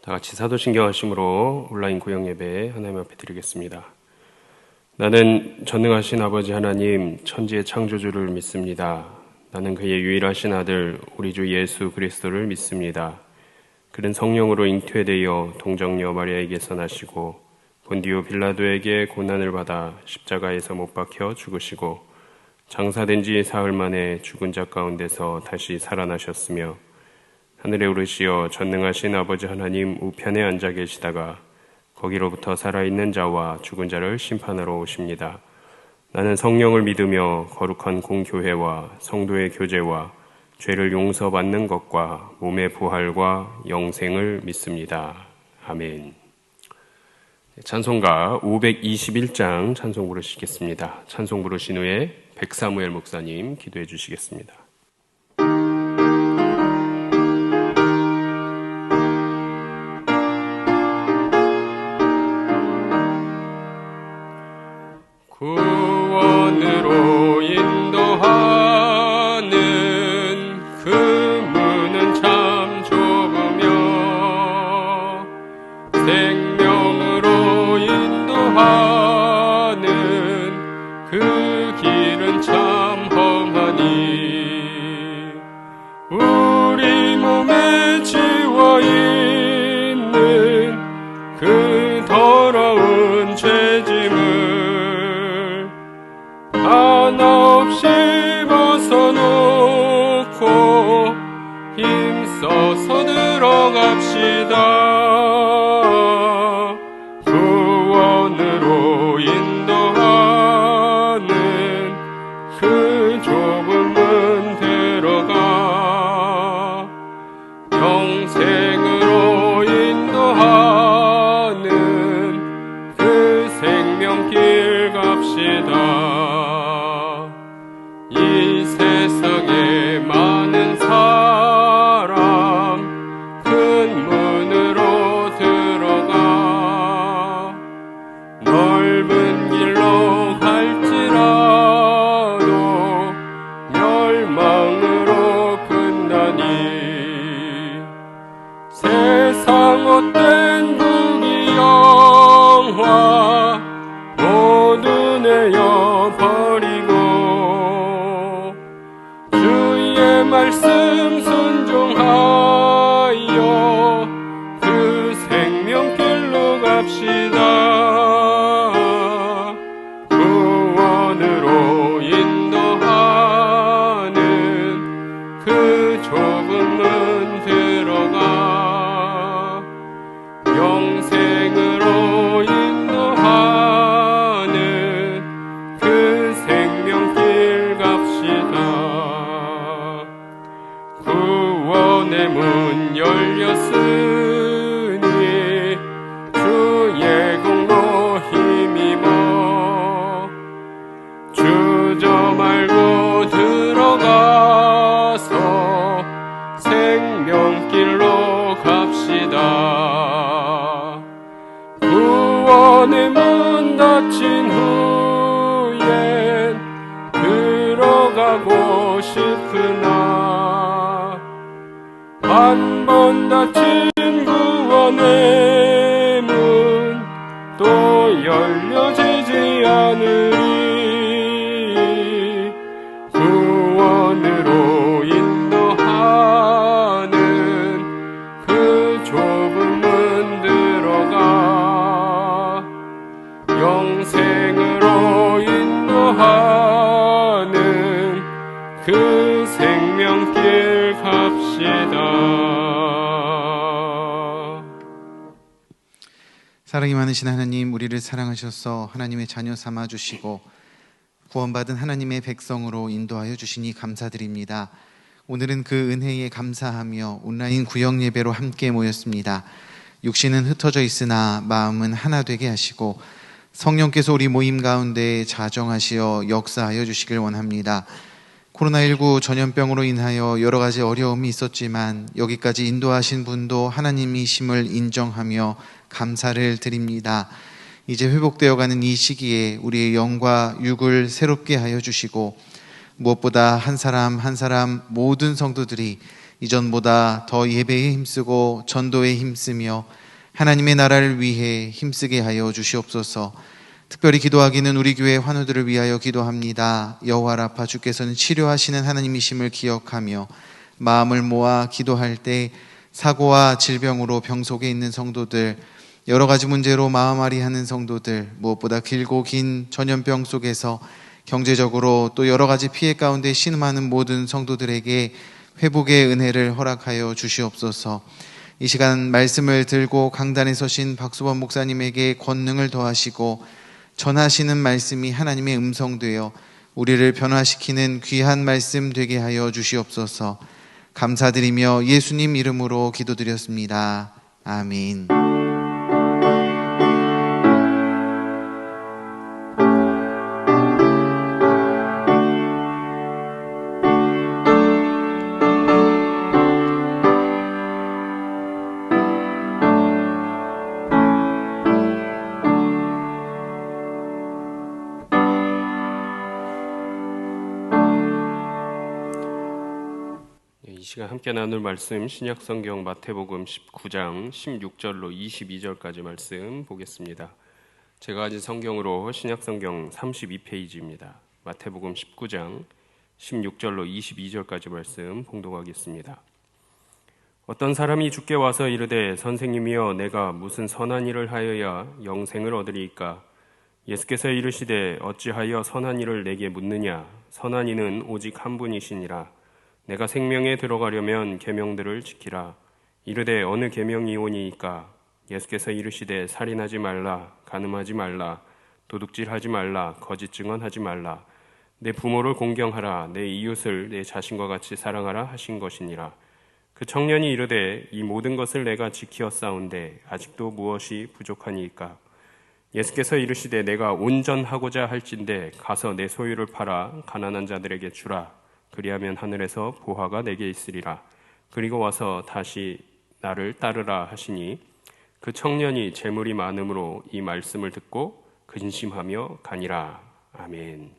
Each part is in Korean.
다 같이 사도신경 하심으로 온라인 구역예배 하나님 앞에 드리겠습니다. 나는 전능하신 아버지 하나님 천지의 창조주를 믿습니다. 나는 그의 유일하신 아들 우리 주 예수 그리스도를 믿습니다. 그는 성령으로 잉태되어 동정녀 마리아에게서 나시고 본디오 빌라도에게 고난을 받아 십자가에서 못 박혀 죽으시고 장사된 지 사흘 만에 죽은 자 가운데서 다시 살아나셨으며 하늘에 오르시어 전능하신 아버지 하나님 우편에 앉아 계시다가 거기로부터 살아있는 자와 죽은 자를 심판하러 오십니다. 나는 성령을 믿으며 거룩한 공교회와 성도의 교제와 죄를 용서받는 것과 몸의 부활과 영생을 믿습니다. 아멘. 찬송가 521장 찬송 부르시겠습니다. 찬송 부르신 후에 백사무엘 목사님 기도해 주시겠습니다. 구원으로 인도하는 그 문은 참 좁으며 생명으로 인도하는 그 길은 참 험하니 우리 몸에 지워있는 그 더러운 죄짐을 하나 없이 벗어놓고 힘써서 들어갑시다. 구원으로 인도하는 그 좁은 문 들어가 영생으로 인도하는 그 생명길 갑시다. 이 세상에 많은 사람 큰 문으로 들어가 넓은 길로 갈지라도 멸망으로 끝나니 세상 헛된 부귀영화 모두 내어버리고 주의 말씀 순종하여 그 생명길로 갑시다. 구원으로 인도하는 그 좁은 문 들어가 영생으로 인도하는 그 생명길 갑시다. 구원의 문 열렸으니 주의 공로 힘입어 주저 말고 들어가서 생명길로 갑시다. 구원의 문 닫힌 후엔 들어가고 싶으나 한 번 닫힌 구원의 문 또 열려지지 않으리. 구원으로 인도하는 그 좁은 문 들어가 영생으로 인도하는 그 생명길 갑시다. 사랑이 많으신 하나님, 우리를 사랑하셔서 하나님의 자녀 삼아주시고 구원받은 하나님의 백성으로 인도하여 주시니 감사드립니다. 오늘은 그 은혜에 감사하며 온라인 구역 예배로 함께 모였습니다. 육신은 흩어져 있으나 마음은 하나 되게 하시고 성령께서 우리 모임 가운데 자정하시어 역사하여 주시길 원합니다. 코로나19 전염병으로 인하여 여러 가지 어려움이 있었지만 여기까지 인도하신 분도 하나님이심을 인정하며 감사를 드립니다. 이제 회복되어가는 이 시기에 우리의 영과 육을 새롭게 하여 주시고 무엇보다 한 사람 한 사람 모든 성도들이 이전보다 더 예배에 힘쓰고 전도에 힘쓰며 하나님의 나라를 위해 힘쓰게 하여 주시옵소서. 특별히 기도하기는 우리 교회 환우들을 위하여 기도합니다. 여호와 라파, 주께서는 치료하시는 하나님이심을 기억하며 마음을 모아 기도할 때 사고와 질병으로 병 속에 있는 성도들, 여러 가지 문제로 마음앓이하는 성도들, 무엇보다 길고 긴 전염병 속에서 경제적으로 또 여러 가지 피해 가운데 신음하는 모든 성도들에게 회복의 은혜를 허락하여 주시옵소서. 이 시간 말씀을 들고 강단에 서신 박수범 목사님에게 권능을 더하시고 전하시는 말씀이 하나님의 음성되어 우리를 변화시키는 귀한 말씀 되게 하여 주시옵소서. 감사드리며 예수님 이름으로 기도드렸습니다. 아멘. 이 시간 함께 나눌 말씀 신약성경 마태복음 19장 16절로 22절까지 말씀 보겠습니다. 제가 가진 성경으로 신약성경 32페이지입니다. 마태복음 19장 16절로 22절까지 말씀 봉독하겠습니다. 어떤 사람이 주께 와서 이르되 선생님이여 내가 무슨 선한 일을 하여야 영생을 얻으리이까? 예수께서 이르시되 어찌하여 선한 일을 내게 묻느냐? 선한 이는 오직 한 분이시니라. 내가 생명에 들어가려면 계명들을 지키라. 이르되 어느 계명이오니이까? 예수께서 이르시되 살인하지 말라, 간음하지 말라, 도둑질하지 말라, 거짓 증언하지 말라, 내 부모를 공경하라, 내 이웃을 내 자신과 같이 사랑하라 하신 것이니라. 그 청년이 이르되 이 모든 것을 내가 지키었사온데 아직도 무엇이 부족하니이까? 예수께서 이르시되 내가 온전하고자 할진대 가서 내 소유를 팔아 가난한 자들에게 주라. 그리하면 하늘에서 보화가 내게 있으리라. 그리고 와서 다시 나를 따르라 하시니 그 청년이 재물이 많음으로 이 말씀을 듣고 근심하며 가니라. 아멘.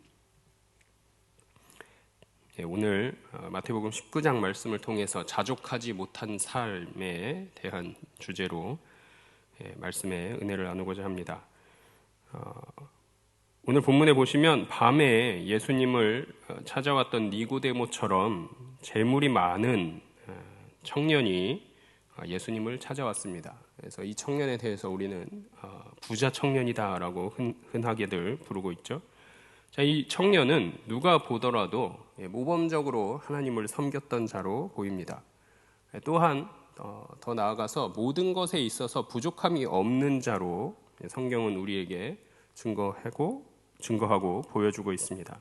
오늘 마태복음 19장 말씀을 통해서 자족하지 못한 삶에 대한 주제로 말씀의 은혜를 나누고자 합니다. 오늘 본문에 보시면 밤에 예수님을 찾아왔던 니고데모처럼 재물이 많은 청년이 예수님을 찾아왔습니다. 그래서 이 청년에 대해서 우리는 부자 청년이다라고 흔하게들 부르고 있죠. 자, 이 청년은 누가 보더라도 모범적으로 하나님을 섬겼던 자로 보입니다. 또한 더 나아가서 모든 것에 있어서 부족함이 없는 자로 성경은 우리에게 증거하고 보여주고 있습니다.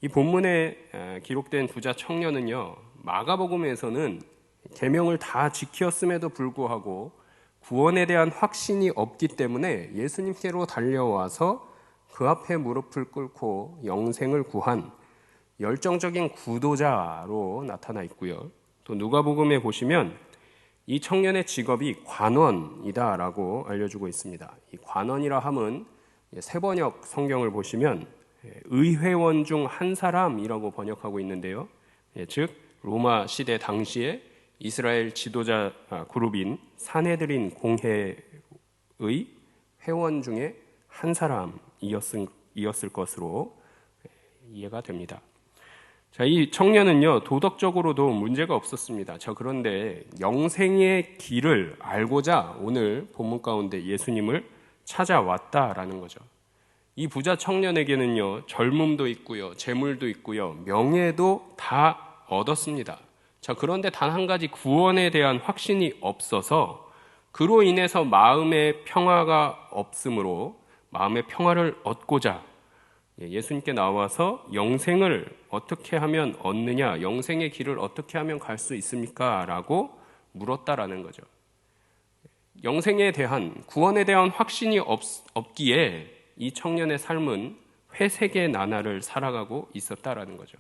이 본문에 기록된 부자 청년은요, 마가복음에서는 계명을 다 지켰음에도 불구하고 구원에 대한 확신이 없기 때문에 예수님께로 달려와서 그 앞에 무릎을 꿇고 영생을 구한 열정적인 구도자로 나타나 있고요. 또 누가복음에 보시면 이 청년의 직업이 관원이다라고 알려주고 있습니다. 이 관원이라 함은 세번역 성경을 보시면 의회원 중 한 사람이라고 번역하고 있는데요. 즉 로마 시대 당시에 이스라엘 지도자 그룹인 사네드린 공회의 회원 중에 한 사람이었을 것으로 이해가 됩니다. 자, 이 청년은요, 도덕적으로도 문제가 없었습니다. 그런데 영생의 길을 알고자 오늘 본문 가운데 예수님을 찾아왔다라는 거죠. 이 부자 청년에게는요, 젊음도 있고요, 재물도 있고요, 명예도 다 얻었습니다. 자, 그런데 단 한 가지 구원에 대한 확신이 없어서 그로 인해서 마음의 평화가 없으므로 마음의 평화를 얻고자 예수님께 나와서 영생을 어떻게 하면 얻느냐, 영생의 길을 어떻게 하면 갈 수 있습니까? 라고 물었다라는 거죠. 영생에 대한, 구원에 대한 확신이 없기에 이 청년의 삶은 회색의 나날을 살아가고 있었다라는 거죠.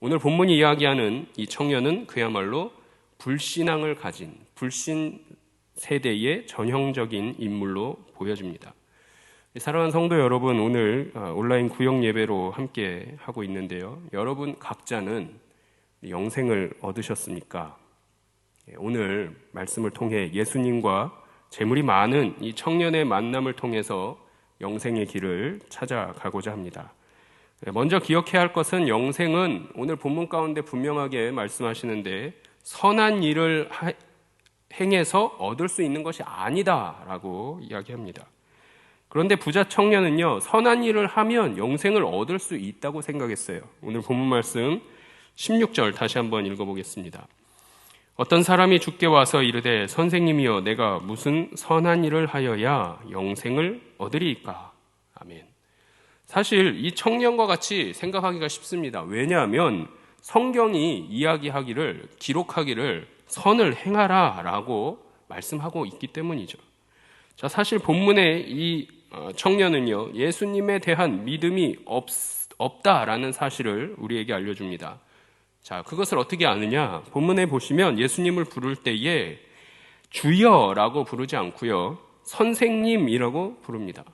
오늘 본문이 이야기하는 이 청년은 그야말로 불신앙을 가진 불신 세대의 전형적인 인물로 보여집니다. 사랑하는 성도 여러분, 오늘 온라인 구역 예배로 함께 하고 있는데요. 여러분 각자는 영생을 얻으셨습니까? 오늘 말씀을 통해 예수님과 재물이 많은 이 청년의 만남을 통해서 영생의 길을 찾아가고자 합니다. 먼저 기억해야 할 것은 영생은 오늘 본문 가운데 분명하게 말씀하시는데 선한 일을 행해서 얻을 수 있는 것이 아니다라고 이야기합니다. 그런데 부자 청년은요, 선한 일을 하면 영생을 얻을 수 있다고 생각했어요. 오늘 본문 말씀 16절 다시 한번 읽어보겠습니다. 어떤 사람이 주께 와서 이르되 선생님이여 내가 무슨 선한 일을 하여야 영생을 얻으리이까? 아멘. 사실 이 청년과 같이 생각하기가 쉽습니다. 왜냐하면 성경이 이야기하기를, 기록하기를 선을 행하라 라고 말씀하고 있기 때문이죠. 자, 사실 본문의 이 청년은요, 예수님에 대한 믿음이 없다라는 사실을 우리에게 알려줍니다. 자, 그것을 어떻게 아느냐? 본문에 보시면 예수님을 부를 때에 주여라고 부르지 않고요, 선생님이라고 부릅니다.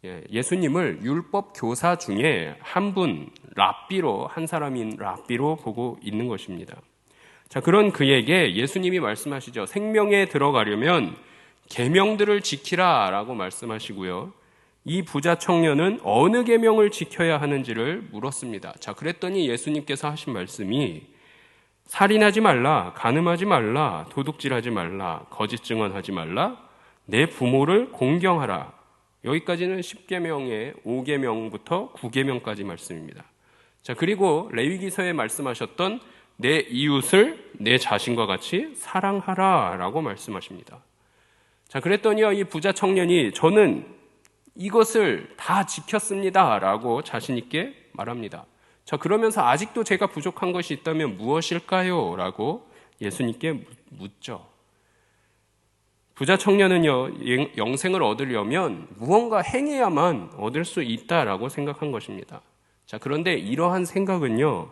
예수님을 율법 교사 중에 한 분, 랍비로, 한 사람인 랍비로 보고 있는 것입니다. 자, 그런 그에게 예수님이 말씀하시죠. 생명에 들어가려면 계명들을 지키라 라고 말씀하시고요. 이 부자 청년은 어느 계명을 지켜야 하는지를 물었습니다. 자, 그랬더니 예수님께서 하신 말씀이 살인하지 말라, 간음하지 말라, 도둑질하지 말라, 거짓 증언하지 말라, 내 부모를 공경하라. 여기까지는 10계명의 5계명부터 9계명까지 말씀입니다. 자, 그리고 레위기서에 말씀하셨던 내 이웃을 내 자신과 같이 사랑하라 라고 말씀하십니다. 자, 그랬더니요, 이 부자 청년이 저는 이것을 다 지켰습니다 라고 자신 있게 말합니다. 자, 그러면서 아직도 제가 부족한 것이 있다면 무엇일까요? 라고 예수님께 묻죠. 부자 청년은요, 영생을 얻으려면 무언가 행해야만 얻을 수 있다라고 생각한 것입니다. 자, 그런데 이러한 생각은요,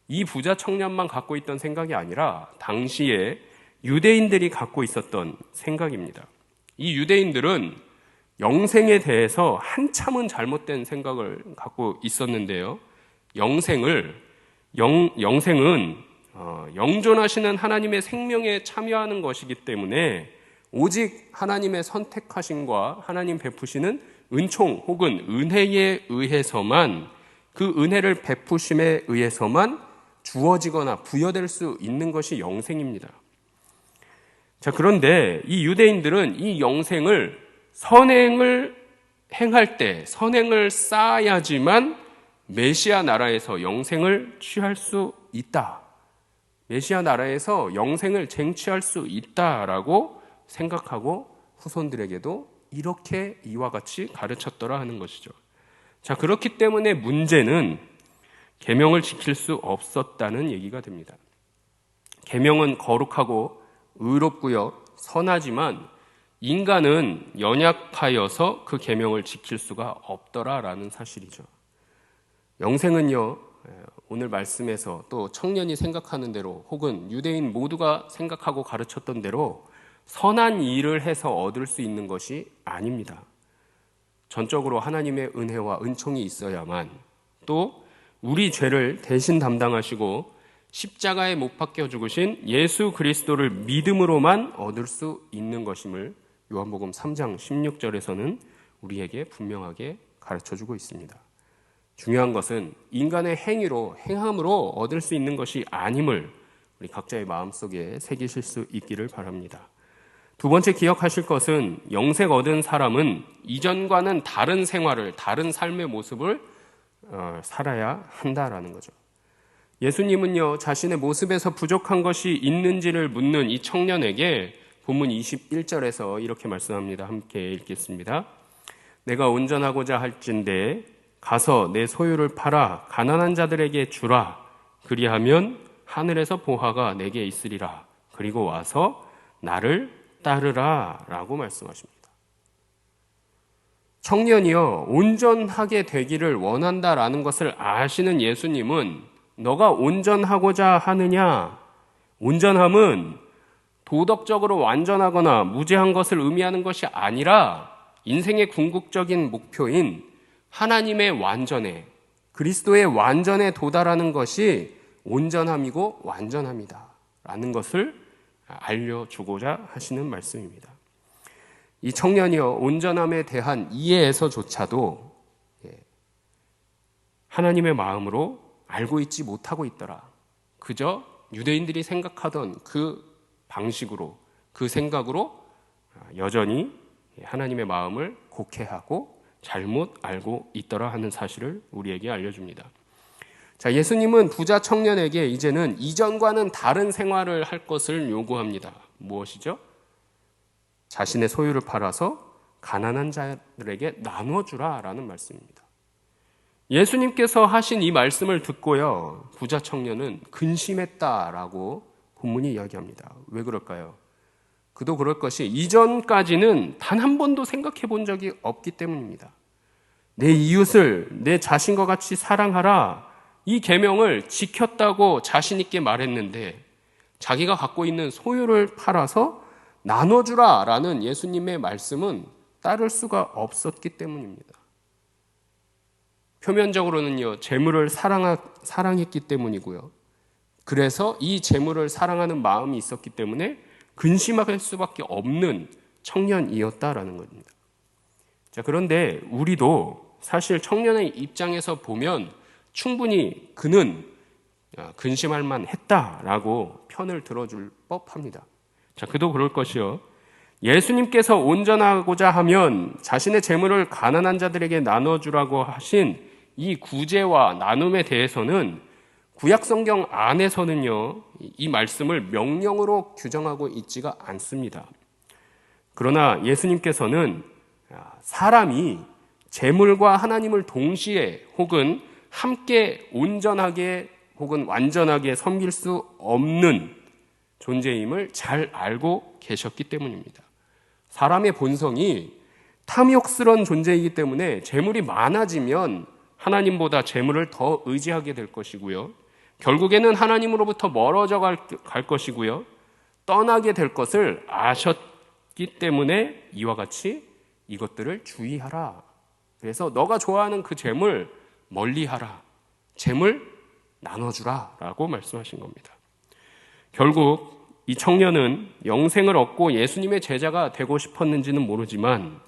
이 부자 청년만 갖고 있던 생각이 아니라 당시에 유대인들이 갖고 있었던 생각입니다. 이 유대인들은 영생에 대해서 한참은 잘못된 생각을 갖고 있었는데요. 영생은 영존하시는 하나님의 생명에 참여하는 것이기 때문에 오직 하나님의 선택하심과 하나님 베푸시는 은총 혹은 은혜에 의해서만, 그 은혜를 베푸심에 의해서만 주어지거나 부여될 수 있는 것이 영생입니다. 자, 그런데 이 유대인들은 이 영생을 선행을 행할 때 선행을 쌓아야지만 메시아 나라에서 영생을 취할 수 있다. 메시아 나라에서 영생을 쟁취할 수 있다라고 생각하고 후손들에게도 이렇게 이와 같이 가르쳤더라 하는 것이죠. 자, 그렇기 때문에 문제는 계명을 지킬 수 없었다는 얘기가 됩니다. 계명은 거룩하고 의롭고요, 선하지만 인간은 연약하여서 그 계명을 지킬 수가 없더라라는 사실이죠. 영생은요, 오늘 말씀에서 또 청년이 생각하는 대로 혹은 유대인 모두가 생각하고 가르쳤던 대로 선한 일을 해서 얻을 수 있는 것이 아닙니다. 전적으로 하나님의 은혜와 은총이 있어야만, 또 우리 죄를 대신 담당하시고 십자가에 못 박혀 죽으신 예수 그리스도를 믿음으로만 얻을 수 있는 것임을 요한복음 3장 16절에서는 우리에게 분명하게 가르쳐주고 있습니다. 중요한 것은 인간의 행함으로 얻을 수 있는 것이 아님을 우리 각자의 마음속에 새기실 수 있기를 바랍니다. 두 번째 기억하실 것은 영생 얻은 사람은 이전과는 다른 생활을, 다른 삶의 모습을 살아야 한다라는 거죠. 예수님은요, 자신의 모습에서 부족한 것이 있는지를 묻는 이 청년에게 본문 21절에서 이렇게 말씀합니다. 함께 읽겠습니다. 내가 온전하고자 할진대 가서 내 소유를 팔아 가난한 자들에게 주라. 그리하면 하늘에서 보화가 내게 있으리라. 그리고 와서 나를 따르라 라고 말씀하십니다. 청년이요, 온전하게 되기를 원한다라는 것을 아시는 예수님은 너가 온전하고자 하느냐? 온전함은 도덕적으로 완전하거나 무죄한 것을 의미하는 것이 아니라 인생의 궁극적인 목표인 하나님의 완전에, 그리스도의 완전에 도달하는 것이 온전함이고 완전함이다 라는 것을 알려주고자 하시는 말씀입니다. 이 청년이여 온전함에 대한 이해에서조차도 하나님의 마음으로 알고 있지 못하고 있더라. 그저 유대인들이 생각하던 그 방식으로, 그 생각으로 여전히 하나님의 마음을 곡해하고 잘못 알고 있더라 하는 사실을 우리에게 알려줍니다. 자, 예수님은 부자 청년에게 이제는 이전과는 다른 생활을 할 것을 요구합니다. 무엇이죠? 자신의 소유를 팔아서 가난한 자들에게 나눠주라 라는 말씀입니다. 예수님께서 하신 이 말씀을 듣고요, 부자 청년은 근심했다라고 본문이 이야기합니다. 왜 그럴까요? 그도 그럴 것이 이전까지는 단 한 번도 생각해 본 적이 없기 때문입니다. 내 이웃을 내 자신과 같이 사랑하라, 이 계명을 지켰다고 자신 있게 말했는데 자기가 갖고 있는 소유를 팔아서 나눠주라 라는 예수님의 말씀은 따를 수가 없었기 때문입니다. 표면적으로는요, 재물을 사랑했기 때문이고요. 그래서 이 재물을 사랑하는 마음이 있었기 때문에 근심할 수밖에 없는 청년이었다라는 겁니다. 자, 그런데 우리도 사실 청년의 입장에서 보면 충분히 그는 근심할 만했다라고 편을 들어줄 법합니다. 자, 그도 그럴 것이요. 예수님께서 온전하고자 하면 자신의 재물을 가난한 자들에게 나눠주라고 하신 이 구제와 나눔에 대해서는 구약성경 안에서는요, 이 말씀을 명령으로 규정하고 있지가 않습니다. 그러나 예수님께서는 사람이 재물과 하나님을 동시에 혹은 함께 온전하게 혹은 완전하게 섬길 수 없는 존재임을 잘 알고 계셨기 때문입니다. 사람의 본성이 탐욕스러운 존재이기 때문에 재물이 많아지면 하나님보다 재물을 더 의지하게 될 것이고요. 결국에는 하나님으로부터 멀어져 갈 것이고요. 떠나게 될 것을 아셨기 때문에 이와 같이 이것들을 주의하라. 그래서 너가 좋아하는 그 재물 멀리하라. 재물 나눠주라 라고 말씀하신 겁니다. 결국 이 청년은 영생을 얻고 예수님의 제자가 되고 싶었는지는 모르지만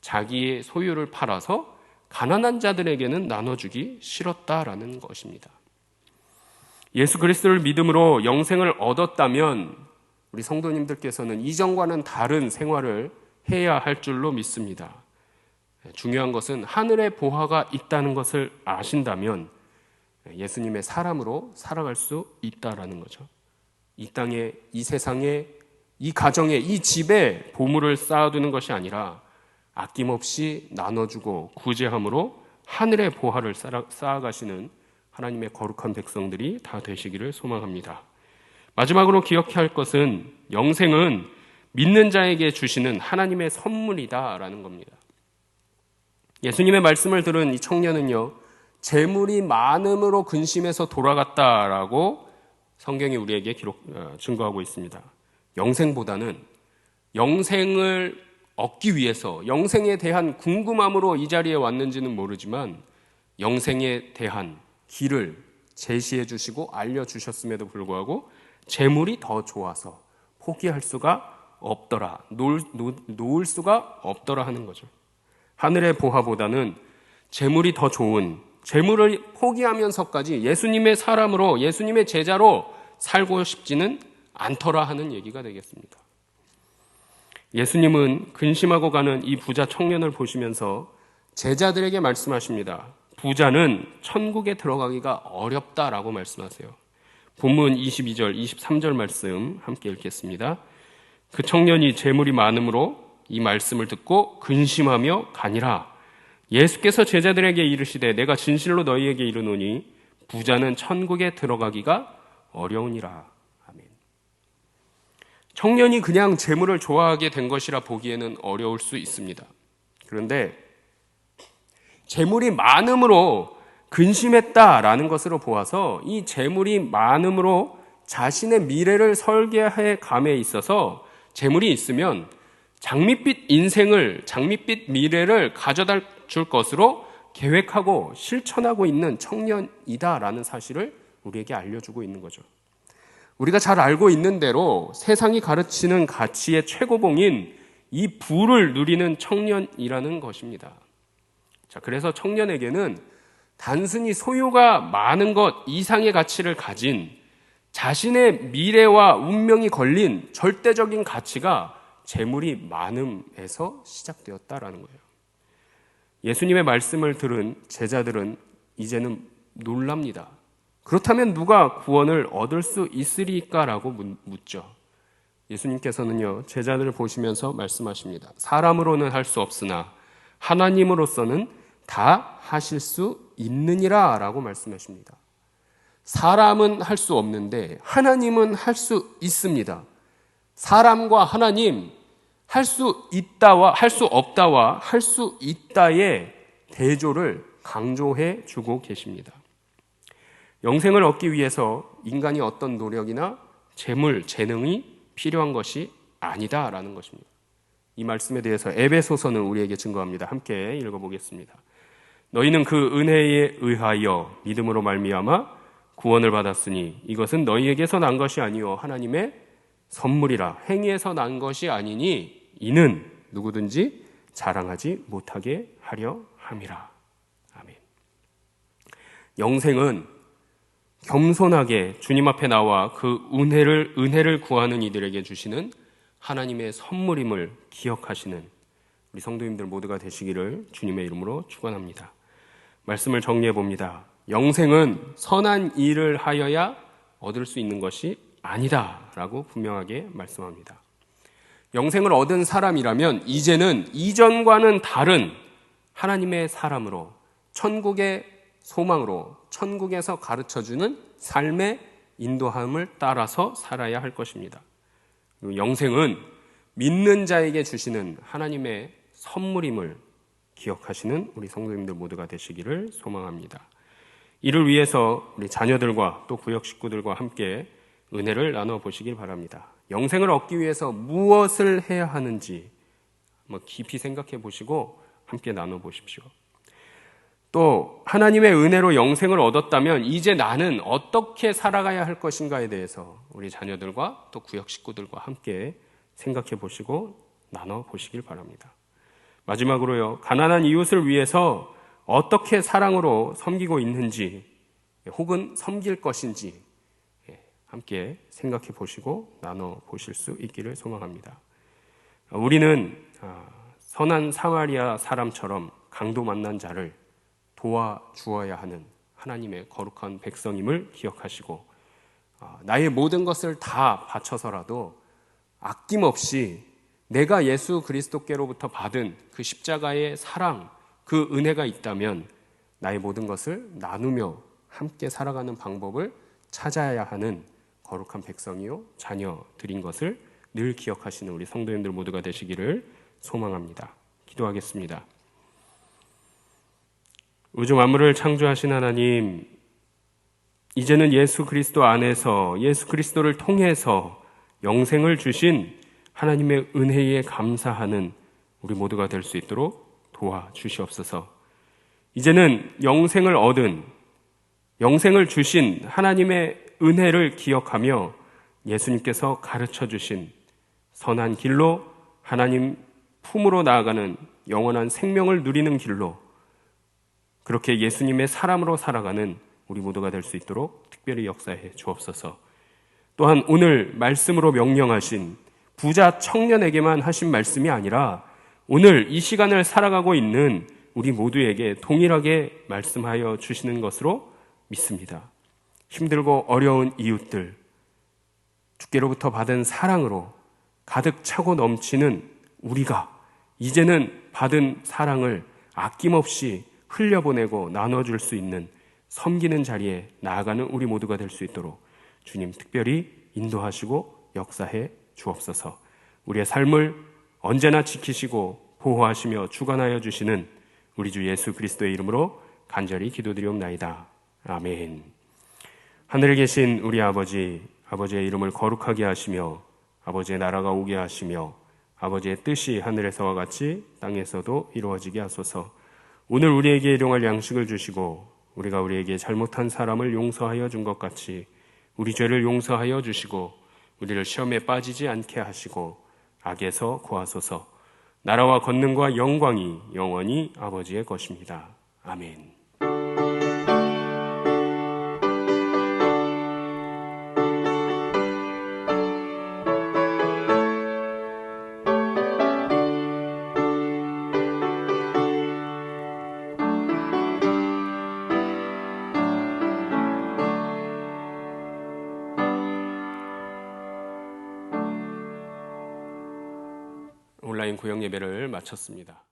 자기의 소유를 팔아서 가난한 자들에게는 나눠주기 싫었다라는 것입니다. 예수 그리스도를 믿음으로 영생을 얻었다면 우리 성도님들께서는 이전과는 다른 생활을 해야 할 줄로 믿습니다. 중요한 것은 하늘의 보화가 있다는 것을 아신다면 예수님의 사람으로 살아갈 수 있다라는 거죠. 이 땅에, 이 세상에, 이 가정에, 이 집에 보물을 쌓아두는 것이 아니라 아낌없이 나눠주고 구제함으로 하늘의 보화를 쌓아가시는 하나님의 거룩한 백성들이 다 되시기를 소망합니다. 마지막으로 기억해야 할 것은 영생은 믿는 자에게 주시는 하나님의 선물이다라는 겁니다. 예수님의 말씀을 들은 이 청년은요, 재물이 많음으로 근심해서 돌아갔다라고 성경이 우리에게 증거하고 있습니다. 영생보다는 영생을 얻기 위해서 영생에 대한 궁금함으로 이 자리에 왔는지는 모르지만 영생에 대한 길을 제시해 주시고 알려주셨음에도 불구하고 재물이 더 좋아서 포기할 수가 없더라, 놓을 수가 없더라 하는 거죠. 하늘의 보화보다는 재물이 더 좋은, 재물을 포기하면서까지 예수님의 사람으로, 예수님의 제자로 살고 싶지는 않더라 하는 얘기가 되겠습니다. 예수님은 근심하고 가는 이 부자 청년을 보시면서 제자들에게 말씀하십니다. 부자는 천국에 들어가기가 어렵다라고 말씀하세요. 본문 22절, 23절 말씀 함께 읽겠습니다. 그 청년이 재물이 많음으로 이 말씀을 듣고 근심하며 가니라. 예수께서 제자들에게 이르시되 내가 진실로 너희에게 이르노니 부자는 천국에 들어가기가 어려우니라. 아멘. 청년이 그냥 재물을 좋아하게 된 것이라 보기에는 어려울 수 있습니다. 그런데 재물이 많음으로 근심했다라는 것으로 보아서 이 재물이 많음으로 자신의 미래를 설계해 감에 있어서 재물이 있으면 장밋빛 인생을, 장밋빛 미래를 가져다 줄 것으로 계획하고 실천하고 있는 청년이다라는 사실을 우리에게 알려주고 있는 거죠. 우리가 잘 알고 있는 대로 세상이 가르치는 가치의 최고봉인 이 부를 누리는 청년이라는 것입니다. 자, 그래서 청년에게는 단순히 소유가 많은 것 이상의 가치를 가진 자신의 미래와 운명이 걸린 절대적인 가치가 재물이 많음에서 시작되었다라는 거예요. 예수님의 말씀을 들은 제자들은 이제는 놀랍니다. 그렇다면 누가 구원을 얻을 수 있으리까라고 묻죠. 예수님께서는요, 제자들을 보시면서 말씀하십니다. 사람으로는 할 수 없으나 하나님으로서는 다 하실 수 있느니라 라고 말씀하십니다. 사람은 할 수 없는데 하나님은 할 수 있습니다. 사람과 하나님, 할 수 있다와 할 수 없다와 할 수 있다의 대조를 강조해 주고 계십니다. 영생을 얻기 위해서 인간이 어떤 노력이나 재물, 재능이 필요한 것이 아니다라는 것입니다. 이 말씀에 대해서 에베소서는 우리에게 증거합니다. 함께 읽어보겠습니다. 너희는 그 은혜에 의하여 믿음으로 말미암아 구원을 받았으니 이것은 너희에게서 난 것이 아니요 하나님의 선물이라. 행위에서 난 것이 아니니 이는 누구든지 자랑하지 못하게 하려 함이라. 아멘. 영생은 겸손하게 주님 앞에 나와 그 은혜를 구하는 이들에게 주시는 하나님의 선물임을 기억하시는 우리 성도님들 모두가 되시기를 주님의 이름으로 축원합니다. 말씀을 정리해 봅니다. 영생은 선한 일을 하여야 얻을 수 있는 것이 아니다라고 분명하게 말씀합니다. 영생을 얻은 사람이라면 이제는 이전과는 다른 하나님의 사람으로 천국의 소망으로 천국에서 가르쳐주는 삶의 인도함을 따라서 살아야 할 것입니다. 그리고 영생은 믿는 자에게 주시는 하나님의 선물임을 기억하시는 우리 성도님들 모두가 되시기를 소망합니다. 이를 위해서 우리 자녀들과 또 구역 식구들과 함께 은혜를 나눠보시길 바랍니다. 영생을 얻기 위해서 무엇을 해야 하는지 깊이 생각해 보시고 함께 나눠보십시오. 또 하나님의 은혜로 영생을 얻었다면 이제 나는 어떻게 살아가야 할 것인가에 대해서 우리 자녀들과 또 구역 식구들과 함께 생각해 보시고 나눠보시길 바랍니다. 마지막으로요, 가난한 이웃을 위해서 어떻게 사랑으로 섬기고 있는지 혹은 섬길 것인지 함께 생각해 보시고 나눠보실 수 있기를 소망합니다. 우리는 선한 사마리아 사람처럼 강도 만난 자를 도와주어야 하는 하나님의 거룩한 백성임을 기억하시고 나의 모든 것을 다 바쳐서라도 아낌없이 내가 예수 그리스도께로부터 받은 그 십자가의 사랑, 그 은혜가 있다면 나의 모든 것을 나누며 함께 살아가는 방법을 찾아야 하는 거룩한 백성이요 자녀들인 것을 늘 기억하시는 우리 성도님들 모두가 되시기를 소망합니다. 기도하겠습니다. 우주 만물을 창조하신 하나님, 이제는 예수 그리스도 안에서 예수 그리스도를 통해서 영생을 주신 하나님의 은혜에 감사하는 우리 모두가 될 수 있도록 도와주시옵소서. 이제는 영생을 얻은, 영생을 주신 하나님의 은혜를 기억하며 예수님께서 가르쳐 주신 선한 길로 하나님 품으로 나아가는 영원한 생명을 누리는 길로 그렇게 예수님의 사람으로 살아가는 우리 모두가 될 수 있도록 특별히 역사해 주옵소서. 또한 오늘 말씀으로 명령하신 부자 청년에게만 하신 말씀이 아니라 오늘 이 시간을 살아가고 있는 우리 모두에게 동일하게 말씀하여 주시는 것으로 믿습니다. 힘들고 어려운 이웃들, 주께로부터 받은 사랑으로 가득 차고 넘치는 우리가 이제는 받은 사랑을 아낌없이 흘려보내고 나눠줄 수 있는 섬기는 자리에 나아가는 우리 모두가 될 수 있도록 주님 특별히 인도하시고 역사해 주옵소서. 우리의 삶을 언제나 지키시고 보호하시며 주관하여 주시는 우리 주 예수 그리스도의 이름으로 간절히 기도드리옵나이다. 아멘. 하늘에 계신 우리 아버지, 아버지의 이름을 거룩하게 하시며 아버지의 나라가 오게 하시며 아버지의 뜻이 하늘에서와 같이 땅에서도 이루어지게 하소서. 오늘 우리에게 일용할 양식을 주시고 우리가 우리에게 잘못한 사람을 용서하여 준 것 같이 우리 죄를 용서하여 주시고 우리를 시험에 빠지지 않게 하시고 악에서 구하소서. 나라와 권능과 영광이 영원히 아버지의 것입니다. 아멘. 온라인 구역 예배를 마쳤습니다.